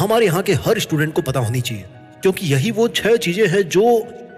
हमारे यहाँ के हर स्टूडेंट को पता होनी चाहिए, क्योंकि यही वो 6 चीजें हैं जो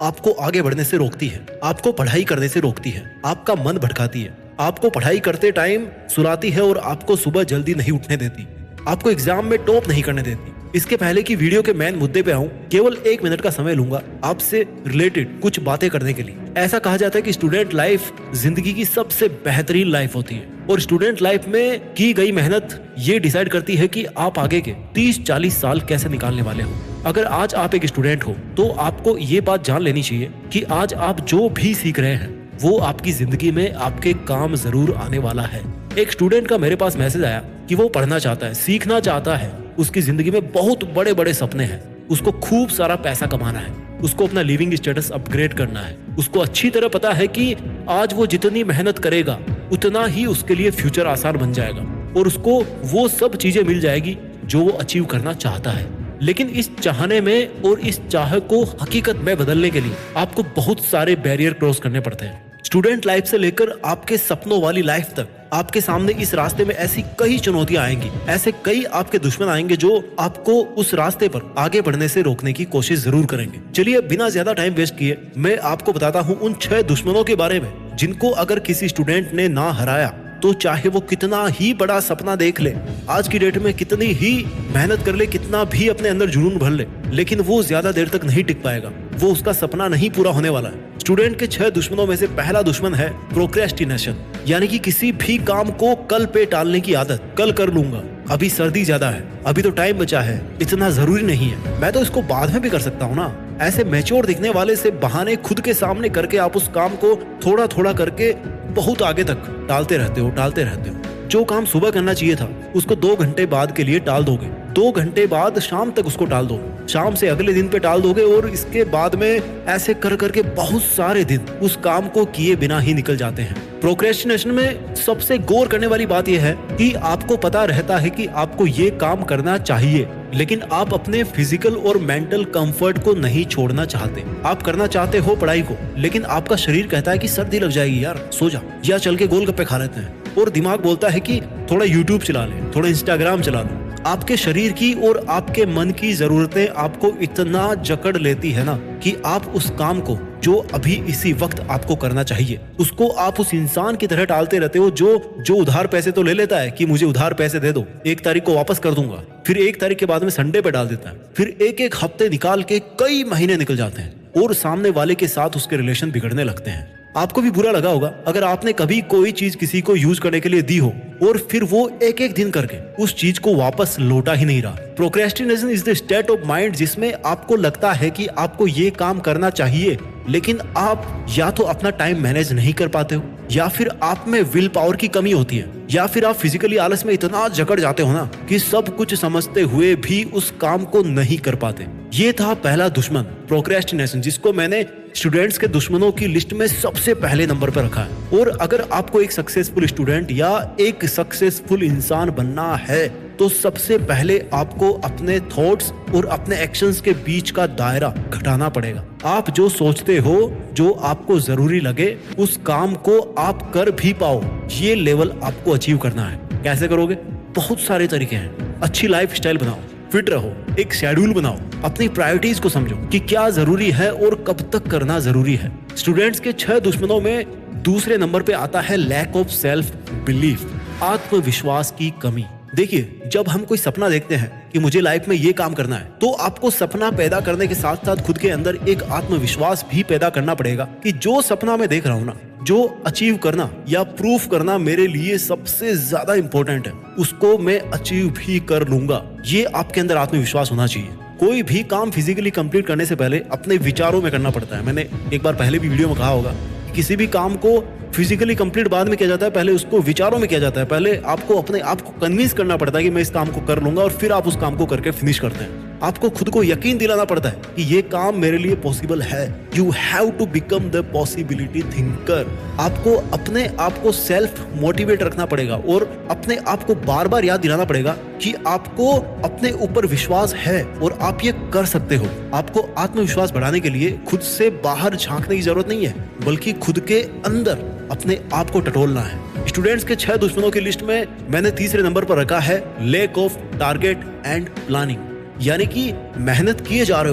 आपको आगे बढ़ने से रोकती है, आपको पढ़ाई करने से रोकती है, आपका मन भटकाती है, आपको पढ़ाई करते टाइम सुलाती है और आपको सुबह जल्दी नहीं उठने देती, आपको एग्जाम में टॉप नहीं करने देती। इसके पहले कि वीडियो के मेन मुद्दे पे आऊं, केवल 1 मिनट का समय लूंगा आपसे रिलेटेड कुछ बातें करने के लिए। ऐसा कहा जाता है कि स्टूडेंट लाइफ जिंदगी की सबसे बेहतरीन लाइफ होती है और स्टूडेंट लाइफ में की गई मेहनत ये डिसाइड करती है कि आप आगे के 30-40 साल कैसे निकालने वाले हो। अगर आज आप एक स्टूडेंट हो तो आपको ये बात जान लेनी चाहिए कि आज आप जो भी सीख रहे हैं वो आपकी जिंदगी में आपके काम जरूर आने वाला है। एक स्टूडेंट का मेरे पास मैसेज आया कि वो पढ़ना चाहता है, सीखना चाहता है, उसकी जिंदगी में बहुत बड़े बड़े सपने हैं, उसको खूब सारा पैसा कमाना है, उसको अपना लिविंग स्टेटस अपग्रेड करना है। उसको अच्छी तरह पता है कि आज वो जितनी मेहनत करेगा उतना ही उसके लिए फ्यूचर आसान बन जाएगा और उसको वो सब चीजें मिल जाएगी जो वो अचीव करना चाहता है। लेकिन इस चाहने में और इस चाह को हकीकत में बदलने के लिए आपको बहुत सारे बैरियर क्रॉस करने पड़ते हैं। स्टूडेंट लाइफ से लेकर आपके सपनों वाली लाइफ तक आपके सामने इस रास्ते में ऐसी कई चुनौतियां आएंगी, ऐसे कई आपके दुश्मन आएंगे जो आपको उस रास्ते पर आगे बढ़ने से रोकने की कोशिश जरूर करेंगे। चलिए बिना ज्यादा टाइम वेस्ट किए मैं आपको बताता हूं उन 6 दुश्मनों के बारे में जिनको अगर किसी स्टूडेंट ने ना हराया तो चाहे वो कितना ही बड़ा सपना देख ले, आज की डेट में कितनी ही मेहनत कर ले, कितना भी अपने अंदर जुनून भर ले, लेकिन वो ज्यादा देर तक नहीं टिक पाएगा, वो उसका सपना नहीं पूरा होने वाला है। स्टूडेंट के 6 दुश्मनों में से पहला दुश्मन है प्रोक्रेस्टिनेशन, यानी कि किसी भी काम को कल पे टालने की आदत। कल कर लूंगा, अभी सर्दी ज्यादा है, अभी तो टाइम बचा है, इतना जरूरी नहीं है, मैं तो इसको बाद में भी कर सकता हूँ ना। ऐसे मैच्योर दिखने वाले से बहाने खुद के सामने करके आप उस काम को थोड़ा थोड़ा करके बहुत आगे तक टालते रहते हो। जो काम सुबह करना चाहिए था उसको 2 घंटे बाद के लिए टाल दोगे, 2 घंटे बाद शाम तक उसको टाल दोगे, शाम से अगले दिन पे टाल दोगे और इसके बाद में ऐसे कर करके बहुत सारे दिन उस काम को किए बिना ही निकल जाते हैं। प्रोक्रेस्टिनेशन में सबसे गौर करने वाली बात यह है कि आपको पता रहता है कि आपको ये काम करना चाहिए, लेकिन आप अपने फिजिकल और मेंटल कंफर्ट को नहीं छोड़ना चाहते। आप करना चाहते हो पढ़ाई को, लेकिन आपका शरीर कहता है कि सर्दी लग जाएगी यार, सो जा, या चल के गोलगप्पे खा लेते हैं, और दिमाग बोलता है कि थोड़ा यूट्यूब चला ले, थोड़ा इंस्टाग्राम चला लो। आपके शरीर की और आपके मन की जरूरतें आपको इतना जकड़ लेती है ना कि आप उस काम को जो अभी इसी वक्त आपको करना चाहिए उसको आप उस इंसान की तरह टालते रहते हो जो उधार पैसे तो ले लेता है कि मुझे उधार पैसे दे दो, 1 तारीख को वापस कर दूंगा, फिर 1 तारीख के बाद में संडे पे डाल देता है, फिर एक हफ्ते निकाल के कई महीने निकल जाते हैं और सामने वाले के साथ उसके रिलेशन बिगड़ने लगते हैं। आपको भी बुरा लगा होगा अगर आपने कभी कोई चीज किसी को यूज करने के लिए दी हो और फिर वो एक दिन करके उस चीज को वापस लौटा ही नहीं रहा। Procrastination is the state of mind जिसमें आपको लगता है कि आपको ये काम करना चाहिए, लेकिन आप या तो अपना टाइम मैनेज नहीं कर पाते हो, या फिर आप में विल पावर की कमी होती है, या फिर आप फिजिकली आलस में इतना जकड़ जाते हो ना कि सब कुछ समझते हुए भी उस काम को नहीं कर पाते। ये था पहला दुश्मन प्रोक्रेस्टिनेशन, जिसको मैंने स्टूडेंट्स के दुश्मनों की लिस्ट में सबसे पहले नंबर पर रखा है। और अगर आपको एक सक्सेसफुल स्टूडेंट या एक सक्सेसफुल इंसान बनना है तो सबसे पहले आपको अपने थॉट्स और अपने एक्शंस के बीच का दायरा घटाना पड़ेगा। आप जो सोचते हो, जो आपको जरूरी लगे, उस काम को आप कर भी पाओ, ये लेवल आपको अचीव करना है। कैसे करोगे? बहुत सारे तरीके हैं। अच्छी लाइफ स्टाइल बनाओ, फिट रहो, एक शेड्यूल बनाओ, अपनी प्रायोरिटीज को समझो कि क्या जरूरी है और कब तक करना जरूरी है। स्टूडेंट्स के 6 दुश्मनों में दूसरे नंबर पे आता है लैक ऑफ सेल्फ बिलीफ, आत्मविश्वास की कमी। देखिए, जब हम कोई सपना देखते हैं कि मुझे लाइफ में ये काम करना है, तो आपको सपना पैदा करने के साथ साथ खुद के अंदर एक आत्मविश्वास भी पैदा करना पड़ेगा कि जो सपना मैं देख रहा हूँ ना, जो अचीव करना या प्रूफ करना मेरे लिए सबसे ज्यादा इंपॉर्टेंट है, उसको मैं अचीव भी कर लूंगा। ये आपके अंदर आत्मविश्वास होना चाहिए। कोई भी काम फिजिकली कंप्लीट करने से पहले अपने विचारों में करना पड़ता है। मैंने एक बार पहले भी वीडियो में कहा होगा, किसी भी काम को फिजिकली कंप्लीट बाद में किया जाता है, पहले उसको विचारों में किया जाता है। पहले आपको अपने आप को कन्विंस करना पड़ता है कि मैं इस काम को कर लूंगा, और फिर आप उस काम को करके फिनिश करते हैं। आपको खुद को यकीन दिलाना पड़ता है कि ये काम मेरे लिए पॉसिबल है। You have to become the possibility thinker. आपको अपने आप को सेल्फ मोटिवेट रखना पड़ेगा और अपने आप को बार बार याद दिलाना पड़ेगा कि आपको अपने ऊपर विश्वास है और आप ये कर सकते हो। आपको आत्मविश्वास बढ़ाने के लिए खुद से बाहर झांकने की जरूरत नहीं है, बल्कि खुद के अंदर अपने आप को टटोलना है। स्टूडेंट्स के 6 दुश्मनों की लिस्ट में मैंने तीसरे नंबर पर रखा है lack of target and planning. यानी कि मेहनत किए जा रहे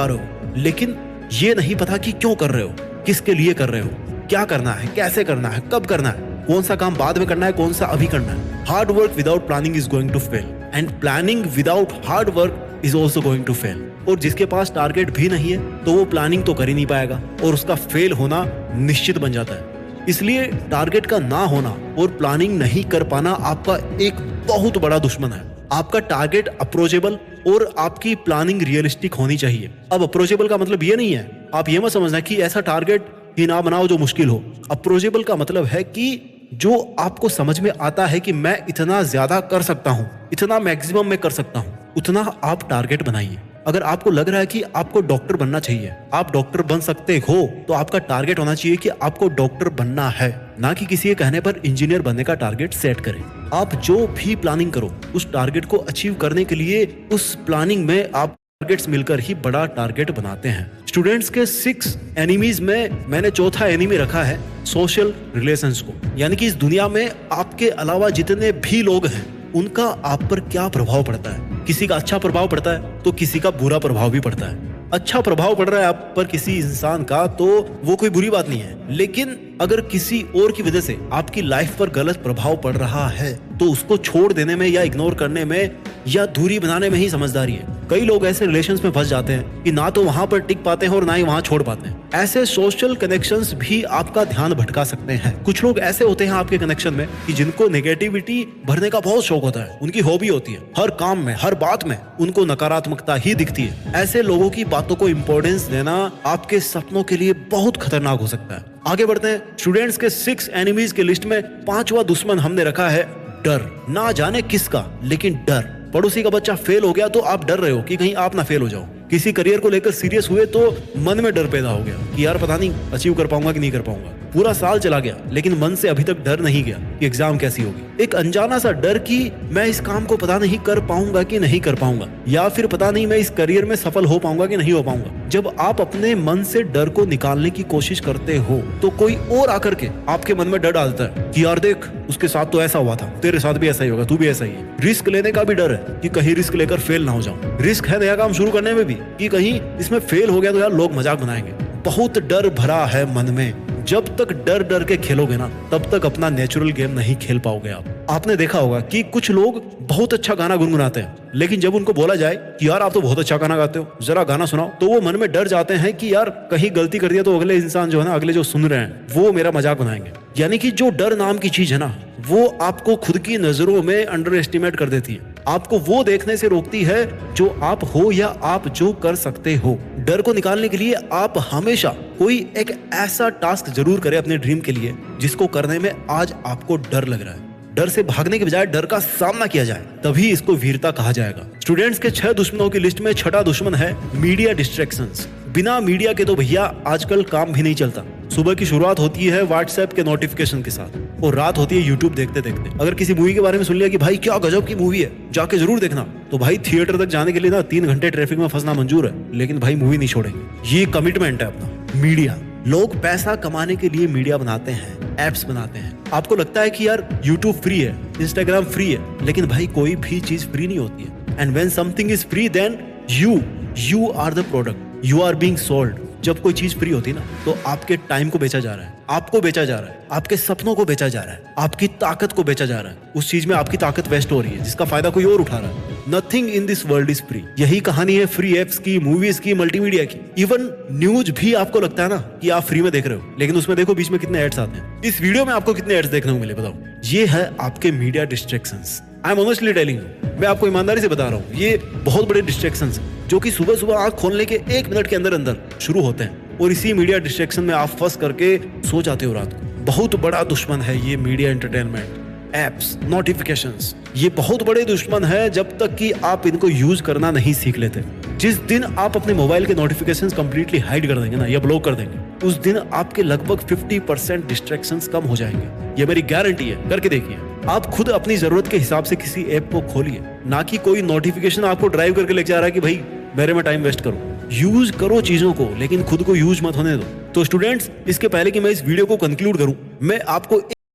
हो, लेकिन ये नहीं पता कि क्यों कर रहे हो, किसके लिए कर रहे हो, क्या करना है, कैसे करना है, कब करना है, कौन सा काम बाद में करना है, कौन सा अभी करना है। Hard work without planning is going to fail and planning without hard work is also going to fail. और जिसके पास टारगेट भी नहीं है तो वो प्लानिंग तो कर ही नहीं पाएगा और उसका फेल होना निश्चित बन जाता है। इसलिए टारगेट का ना होना और प्लानिंग नहीं कर पाना आपका एक बहुत बड़ा दुश्मन है। आपका टारगेट अप्रोचेबल और आपकी प्लानिंग रियलिस्टिक होनी चाहिए। अब अप्रोचेबल का मतलब ये नहीं है, आप ये मत समझना कि ऐसा टारगेट ही ना बनाओ जो मुश्किल हो। अप्रोचेबल का मतलब है कि जो आपको समझ में आता है कि मैं इतना ज्यादा कर सकता हूं, इतना मैक्सिमम में कर सकता हूं, उतना आप टारगेट बनाइए। अगर आपको लग रहा है कि आपको डॉक्टर बनना चाहिए, आप डॉक्टर बन सकते हो, तो आपका टारगेट होना चाहिए कि आपको डॉक्टर बनना है, ना कि किसी के कहने पर इंजीनियर बनने का टारगेट सेट करें। आप जो भी प्लानिंग करो उस टारगेट को अचीव करने के लिए उस प्लानिंग में आप टारगेट्स मिलकर ही बड़ा टारगेट बनाते हैं। स्टूडेंट्स के 6 एनिमीज में मैंने चौथा एनिमी रखा है सोशल रिलेशंस को, यानी कि इस दुनिया में आपके अलावा जितने भी लोग हैं उनका आप पर क्या प्रभाव पड़ता है। किसी का अच्छा प्रभाव पड़ता है तो किसी का बुरा प्रभाव भी पड़ता है। अच्छा प्रभाव पड़ रहा है आप पर किसी इंसान का तो वो कोई बुरी बात नहीं है, लेकिन अगर किसी और की वजह से आपकी लाइफ पर गलत प्रभाव पड़ रहा है तो उसको छोड़ देने में या इग्नोर करने में या दूरी बनाने में ही समझदारी है। कई लोग ऐसे रिलेशंस में फंस जाते हैं कि ना तो वहां पर टिक पाते हैं और ना ही वहां छोड़ पाते हैं। ऐसे सोशल कनेक्शंस भी आपका ध्यान भटका सकते हैं। कुछ लोग ऐसे होते हैं आपके कनेक्शन में कि जिनको नेगेटिविटी भरने का बहुत शौक होता है, उनकी हॉबी होती है, हर काम में हर बात में उनको नकारात्मकता ही दिखती है। ऐसे लोगों की बातों को इंपॉर्टेंस देना आपके सपनों के लिए बहुत खतरनाक हो सकता है। आगे बढ़ते हैं। स्टूडेंट्स के 6 एनिमीज के लिस्ट में 5वां दुश्मन हमने रखा है डर। ना जाने किसका, लेकिन डर। पड़ोसी का बच्चा फेल हो गया तो आप डर रहे हो कि कहीं आप ना फेल हो जाओ। किसी करियर को लेकर सीरियस हुए तो मन में डर पैदा हो गया कि यार पता नहीं अचीव कर पाऊंगा कि नहीं कर पाऊंगा। पूरा साल चला गया लेकिन मन से अभी तक डर नहीं गया कि एग्जाम कैसी होगी। एक अनजाना सा डर कि मैं इस काम को पता नहीं कर पाऊंगा कि नहीं कर पाऊंगा, या फिर पता नहीं मैं इस करियर में सफल हो पाऊंगा कि नहीं हो पाऊंगा। जब आप अपने मन से डर को निकालने की कोशिश करते हो तो कोई और आकर के आपके मन में डर डालता है कि यार देख उसके साथ तो ऐसा हुआ था, तेरे साथ भी ऐसा ही होगा, तू भी ऐसा ही है। रिस्क लेने का भी डर है कि कहीं रिस्क लेकर फेल ना हो जाऊं। रिस्क है नया काम शुरू करने में भी कि कहीं इसमें फेल हो गया तो यार लोग मजाक बनाएंगे। बहुत डर भरा है मन में। जब तक डर डर के खेलोगे ना तब तक अपना नेचुरल गेम नहीं खेल पाओगे आप। आपने देखा होगा कि कुछ लोग बहुत अच्छा गाना गुनगुनाते हैं, लेकिन जब उनको बोला जाए कि यार आप तो बहुत अच्छा गाना गाते हो, जरा गाना सुनाओ, तो वो मन में डर जाते हैं कि यार कहीं गलती कर दिया तो अगले इंसान जो है ना, अगले जो सुन रहे हैं वो मेरा मजाक बनाएंगे। यानी कि जो डर नाम की चीज है ना, वो आपको खुद की नजरों में अंडर एस्टिमेट कर देती है। आपको वो देखने से रोकती है जो आप हो या आप जो कर सकते हो। डर को निकालने के लिए आप हमेशा कोई एक ऐसा टास्क जरूर करें अपने ड्रीम के लिए जिसको करने में आज आपको डर लग रहा है। डर से भागने के बजाय डर का सामना किया जाए, तभी इसको वीरता कहा जाएगा। स्टूडेंट्स के 6 दुश्मनों की लिस्ट में 6वां दुश्मन है मीडिया डिस्ट्रैक्शंस। बिना मीडिया के तो भैया आजकल काम भी नहीं चलता। सुबह की शुरुआत होती है व्हाट्सएप के नोटिफिकेशन के साथ और रात होती है यूट्यूब देखते देखते। अगर किसी मूवी के बारे में सुन लिया कि भाई क्या गजब की मूवी है, जाके जरूर देखना, तो भाई थिएटर तक जाने के लिए ना 3 घंटे ट्रैफिक में फंसना मंजूर है, लेकिन भाई मूवी नहीं छोड़ेंगे। ये कमिटमेंट है अपना। मीडिया, लोग पैसा कमाने के लिए मीडिया बनाते हैं, एप्स बनाते हैं। आपको लगता है कि यार यूट्यूब फ्री है, इंस्टाग्राम फ्री है, लेकिन भाई कोई भी चीज फ्री नहीं होती है। And when something is free then you are the product, you are being sold. जब कोई चीज फ्री होती है ना तो आपके टाइम को बेचा जा रहा है, आपको बेचा जा रहा है, आपके सपनों को बेचा जा रहा है, आपकी ताकत को बेचा जा रहा है। उस चीज में आपकी ताकत वेस्ट हो रही है जिसका फायदा कोई और उठा रहा है। Nothing in this world is free. यही कहानी है फ्री एप्स की, मूवीज की, मल्टीमीडिया की। इवन न्यूज भी आपको लगता है ना कि आप फ्री में देख रहे हो, लेकिन उसमें देखो बीच में कितने एड्स आते हैं। इस वीडियो में आपको कितने एड्स देखने को मिले बताओ। ये है आपके media distractions. I am honestly telling you, मैं आपको ईमानदारी से बता रहा हूँ, ये बहुत बड़े डिस्ट्रैक्शंस हैं जो कि सुबह सुबह आंख खोलने के 1 मिनट के अंदर अंदर शुरू होते हैं और इसी मीडिया डिस्ट्रैक्शन में आप फंस करके सो जाते हो रात को। बहुत बड़ा दुश्मन है ये मीडिया एंटरटेनमेंट, एप्स, नोटिफिकेशंस। ये बहुत बड़े दुश्मन है जब तक कि आप इनको यूज करना नहीं सीख लेते। जिस दिन आप अपने मोबाइल के नोटिफिकेशंस कंप्लीटली हाइड कर देंगे ना या ब्लॉक कर देंगे, उस दिन आपके लगभग 50% डिस्ट्रैक्शंस कम हो जाएंगे। ये मेरी गारंटी है, करके देखिए। आप खुद अपनी जरूरत के हिसाब से किसी ऐप को खोलिए, ना कि कोई नोटिफिकेशन आपको ड्राइव करके लेके जा रहा है कि भाई मेरे में टाइम वेस्ट करो। यूज करो चीजों को, लेकिन खुद को यूज मत होने दो। तो स्टूडेंट्स, इसके पहले कि मैं इस वीडियो को कंक्लूड करूं, मैं आपको